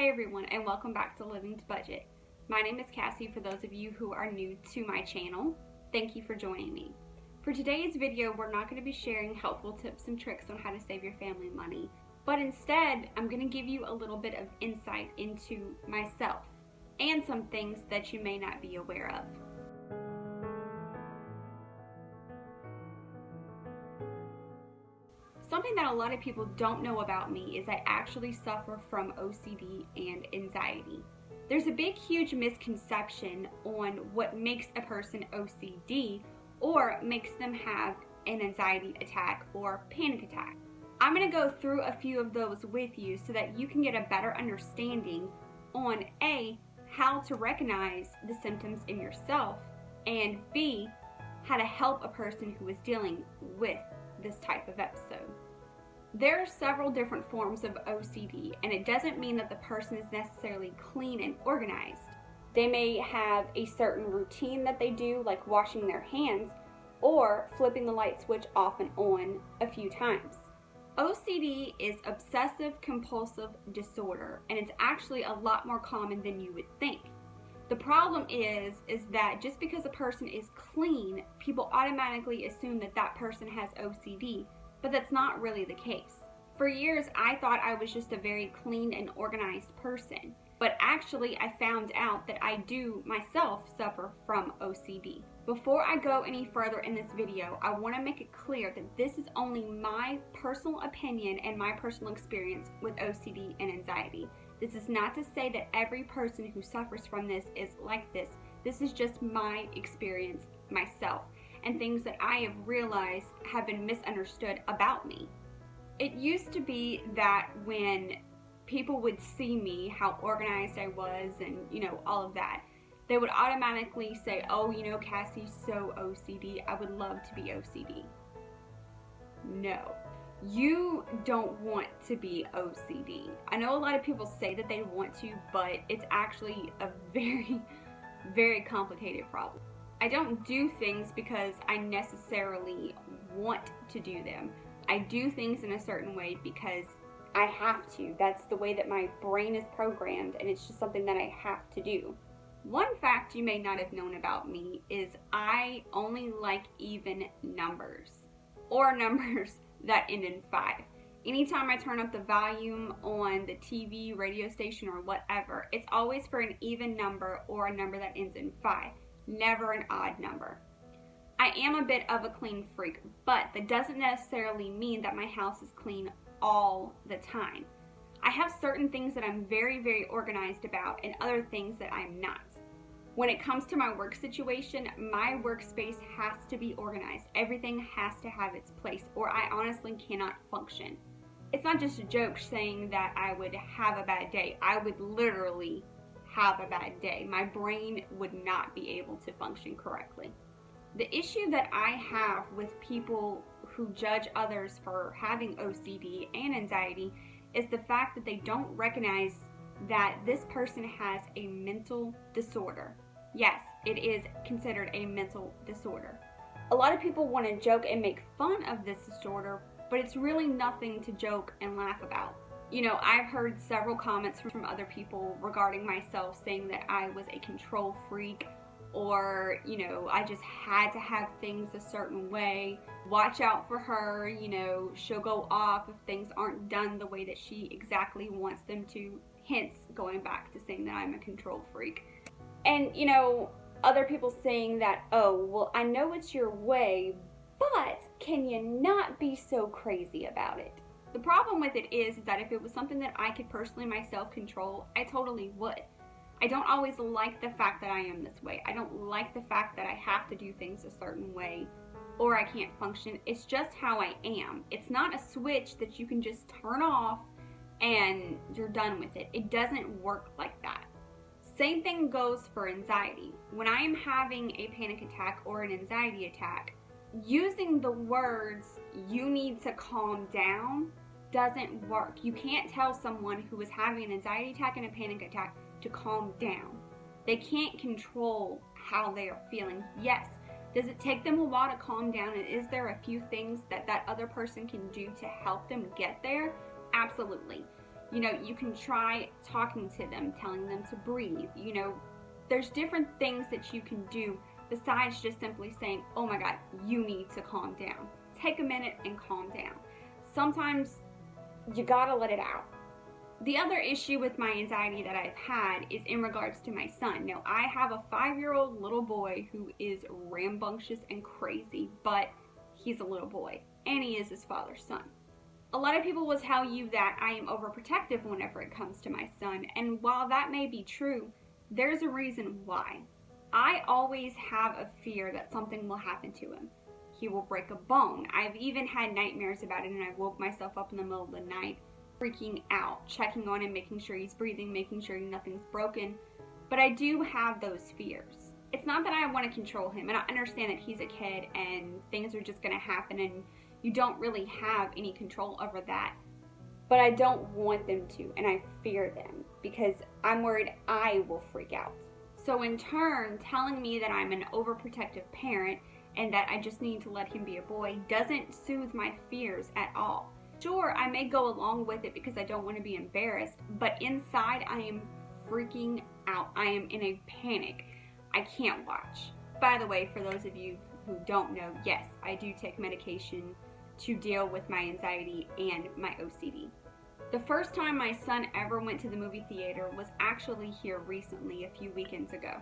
Hey everyone, and welcome back to Living to Budget. My name is Cassie for those of you who are new to my channel. Thank you for joining me. For today's video, we're not going to be sharing helpful tips and tricks on how to save your family money, but instead, I'm going to give you a little bit of insight into myself and some things that you may not be aware of. Something that a lot of people don't know about me is I actually suffer from OCD and anxiety. There's a big, huge misconception on what makes a person OCD or makes them have an anxiety attack or panic attack. I'm going to go through a few of those with you so that you can get a better understanding on A, how to recognize the symptoms in yourself, and B, how to help a person who is dealing with this type of episode. There are several different forms of OCD, and it doesn't mean that the person is necessarily clean and organized. They may have a certain routine that they do, like washing their hands or flipping the light switch off and on a few times. OCD is obsessive compulsive disorder, and it's actually a lot more common than you would think. The problem is that just because a person is clean, people automatically assume that that person has OCD, but that's not really the case. For years, I thought I was just a very clean and organized person, but actually I found out that I do myself suffer from OCD. Before I go any further in this video, I want to make it clear that this is only my personal opinion and my personal experience with OCD and anxiety. This is not to say that every person who suffers from this is like this. This is just my experience myself and things that I have realized have been misunderstood about me. It used to be that when people would see me, how organized I was and, all of that, they would automatically say, oh, Cassie's so OCD. I would love to be OCD. No. You don't want to be OCD. I know a lot of people say that they want to, but it's actually a very, very complicated problem. I don't do things because I necessarily want to do them. I do things in a certain way because I have to. That's the way that my brain is programmed, and it's just something that I have to do. One fact you may not have known about me is I only like even numbers, or numbers that end in 5. Anytime I turn up the volume on the TV, radio station, or whatever, it's always for an even number or a number that ends in 5, never an odd number. I am a bit of a clean freak, but that doesn't necessarily mean that my house is clean all the time. I have certain things that I'm very, very organized about and other things that I'm not. When it comes to my work situation, my workspace has to be organized. Everything has to have its place, or I honestly cannot function. It's not just a joke saying that I would have a bad day. I would literally have a bad day. My brain would not be able to function correctly. The issue that I have with people who judge others for having OCD and anxiety is the fact that they don't recognize that this person has a mental disorder. Yes, it is considered a mental disorder. A lot of people want to joke and make fun of this disorder, but it's really nothing to joke and laugh about. I've heard several comments from other people regarding myself saying that I was a control freak, or, I just had to have things a certain way. Watch out for her, she'll go off if things aren't done the way that she exactly wants them to. Hence, going back to saying that I'm a control freak. And, other people saying that, oh, well, I know it's your way, but can you not be so crazy about it? The problem with it is that if it was something that I could personally myself control, I totally would. I don't always like the fact that I am this way. I don't like the fact that I have to do things a certain way or I can't function. It's just how I am. It's not a switch that you can just turn off and you're done with it. It doesn't work like that. Same thing goes for anxiety. When I am having a panic attack or an anxiety attack, using the words, you need to calm down, doesn't work. You can't tell someone who is having an anxiety attack and a panic attack to calm down. They can't control how they are feeling. Yes, does it take them a while to calm down, and is there a few things that other person can do to help them get there? Absolutely. You can try talking to them, telling them to breathe. There's different things that you can do besides just simply saying, oh my God, you need to calm down. Take a minute and calm down. Sometimes you gotta let it out. The other issue with my anxiety that I've had is in regards to my son. Now, I have a 5-year-old little boy who is rambunctious and crazy, but he's a little boy, and he is his father's son. A lot of people will tell you that I am overprotective whenever it comes to my son, and while that may be true, there's a reason why. I always have a fear that something will happen to him. He will break a bone. I've even had nightmares about it, and I woke myself up in the middle of the night freaking out, checking on him, making sure he's breathing, making sure nothing's broken. But I do have those fears. It's not that I want to control him, and I understand that he's a kid and things are just going to happen and you don't really have any control over that. But I don't want them to, and I fear them because I'm worried I will freak out. So in turn, telling me that I'm an overprotective parent and that I just need to let him be a boy doesn't soothe my fears at all. Sure, I may go along with it because I don't want to be embarrassed, but inside I am freaking out. I am in a panic. I can't watch. By the way, for those of you who don't know, yes, I do take medication to deal with my anxiety and my OCD. The first time my son ever went to the movie theater was actually here recently, a few weekends ago.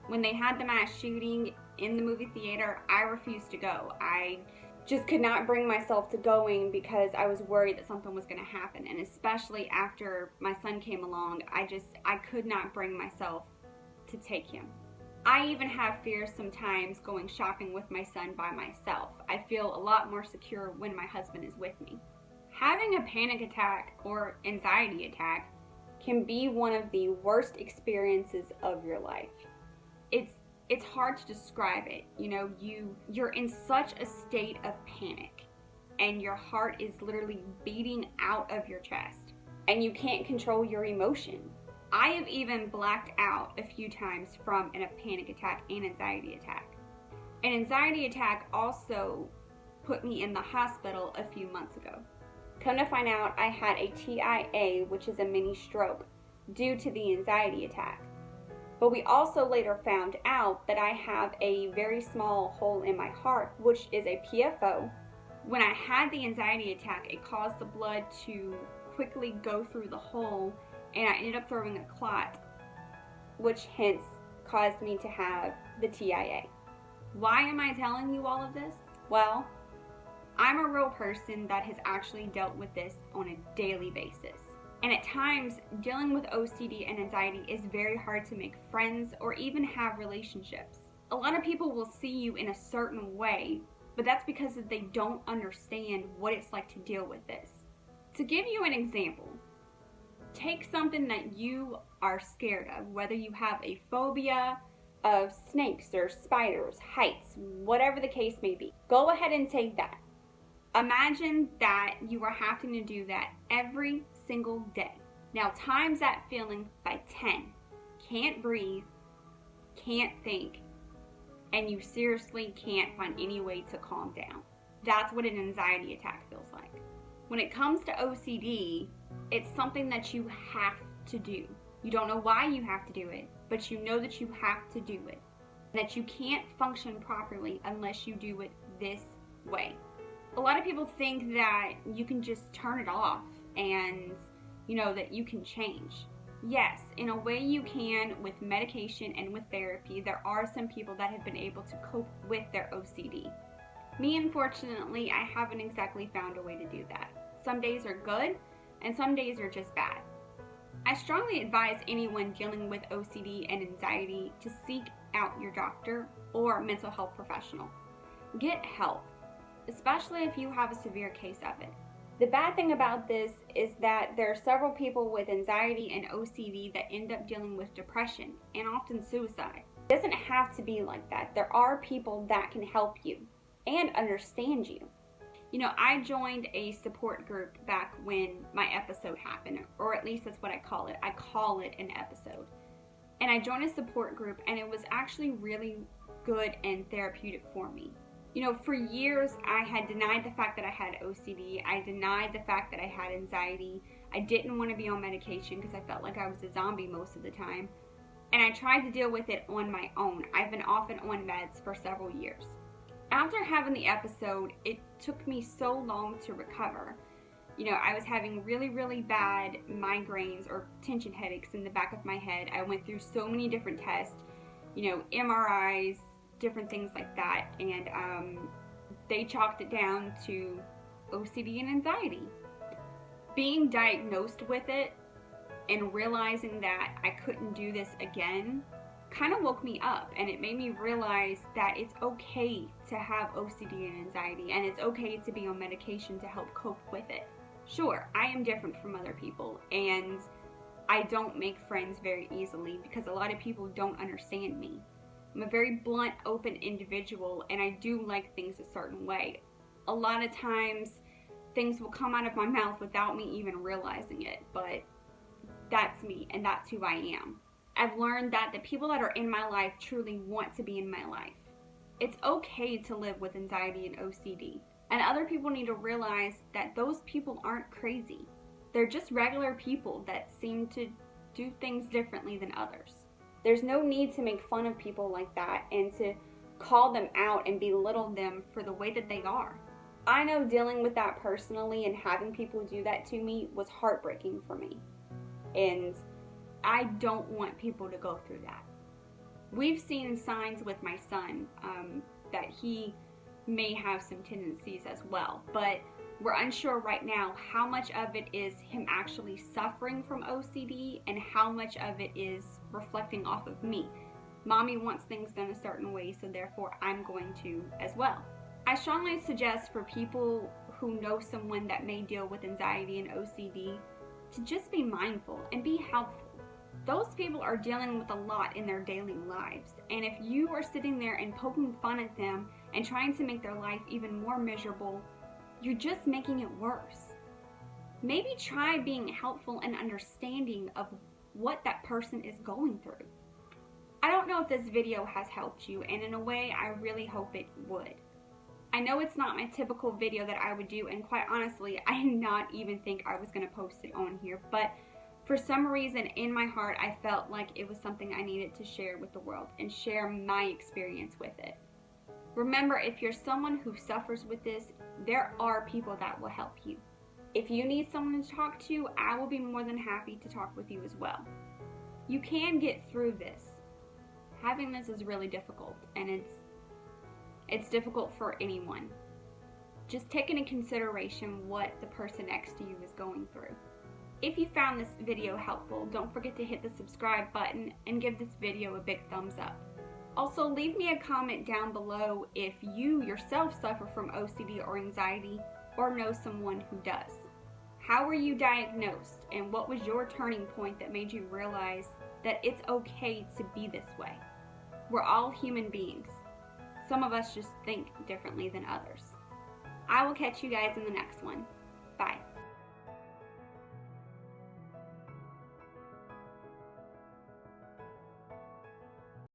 When they had the mass shooting in the movie theater, I refused to go. I just could not bring myself to going because I was worried that something was going to happen. And especially after my son came along, I could not bring myself to take him. I even have fears sometimes going shopping with my son by myself. I feel a lot more secure when my husband is with me. Having a panic attack or anxiety attack can be one of the worst experiences of your life. It's hard to describe it. You're in such a state of panic and your heart is literally beating out of your chest and you can't control your emotion. I have even blacked out a few times from a panic attack and anxiety attack. An anxiety attack also put me in the hospital a few months ago. Come to find out, I had a TIA, which is a mini stroke, due to the anxiety attack. But we also later found out that I have a very small hole in my heart, which is a PFO. When I had the anxiety attack, it caused the blood to quickly go through the hole, and I ended up throwing a clot, which hence caused me to have the TIA. Why am I telling you all of this? Well, I'm a real person that has actually dealt with this on a daily basis. And at times, dealing with OCD and anxiety is very hard to make friends or even have relationships. A lot of people will see you in a certain way, but that's because they don't understand what it's like to deal with this. To give you an example, take something that you are scared of, whether you have a phobia of snakes or spiders, heights, whatever the case may be. Go ahead and take that. Imagine that you are having to do that every single day. Now times that feeling by 10. Can't breathe, can't think, and you seriously can't find any way to calm down. That's what an anxiety attack feels like. When it comes to OCD, it's something that you have to do. You don't know why you have to do it, but you know that you have to do it. That you can't function properly unless you do it this way. A lot of people think that you can just turn it off and, that you can change. Yes, in a way you can with medication and with therapy. There are some people that have been able to cope with their OCD. Me, unfortunately, I haven't exactly found a way to do that. Some days are good and some days are just bad. I strongly advise anyone dealing with OCD and anxiety to seek out your doctor or mental health professional. Get help, especially if you have a severe case of it. The bad thing about this is that there are several people with anxiety and OCD that end up dealing with depression and often suicide. It doesn't have to be like that. There are people that can help you and understand you. I joined a support group back when my episode happened, or at least that's what I call it. I call it an episode. And I joined a support group, and it was actually really good and therapeutic for me. For years, I had denied the fact that I had OCD. I denied the fact that I had anxiety. I didn't want to be on medication because I felt like I was a zombie most of the time. And I tried to deal with it on my own. I've been off and on meds for several years. After having the episode, it took me so long to recover. I was having really, really bad migraines or tension headaches in the back of my head. I went through so many different tests, MRIs, different things like that, and they chalked it down to OCD and anxiety. Being diagnosed with it and realizing that I couldn't do this again kind of woke me up, and it made me realize that it's okay to have OCD and anxiety, and it's okay to be on medication to help cope with it. Sure, I am different from other people, and I don't make friends very easily because a lot of people don't understand me. I'm a very blunt, open individual, and I do like things a certain way. A lot of times, things will come out of my mouth without me even realizing it, but that's me, and that's who I am. I've learned that the people that are in my life truly want to be in my life. It's okay to live with anxiety and OCD, and other people need to realize that those people aren't crazy. They're just regular people that seem to do things differently than others. There's no need to make fun of people like that and to call them out and belittle them for the way that they are. I know dealing with that personally and having people do that to me was heartbreaking for me. And I don't want people to go through that. We've seen signs with my son that he may have some tendencies as well, but we're unsure right now how much of it is him actually suffering from OCD and how much of it is reflecting off of me. Mommy wants things done a certain way, so therefore I'm going to as well. I strongly suggest for people who know someone that may deal with anxiety and OCD to just be mindful and be helpful. Those people are dealing with a lot in their daily lives, and if you are sitting there and poking fun at them and trying to make their life even more miserable, you're just making it worse. Maybe try being helpful and understanding of what that person is going through. I don't know if this video has helped you, and in a way, I really hope it would. I know it's not my typical video that I would do, and quite honestly, I did not even think I was going to post it on here, but for some reason in my heart, I felt like it was something I needed to share with the world and share my experience with it. Remember, if you're someone who suffers with this, there are people that will help you. If you need someone to talk to, I will be more than happy to talk with you as well. You can get through this. Having this is really difficult, and it's difficult for anyone. Just take into consideration what the person next to you is going through. If you found this video helpful, don't forget to hit the subscribe button and give this video a big thumbs up. Also, leave me a comment down below if you yourself suffer from OCD or anxiety or know someone who does. How were you diagnosed, and what was your turning point that made you realize that it's okay to be this way? We're all human beings. Some of us just think differently than others. I will catch you guys in the next one. Bye.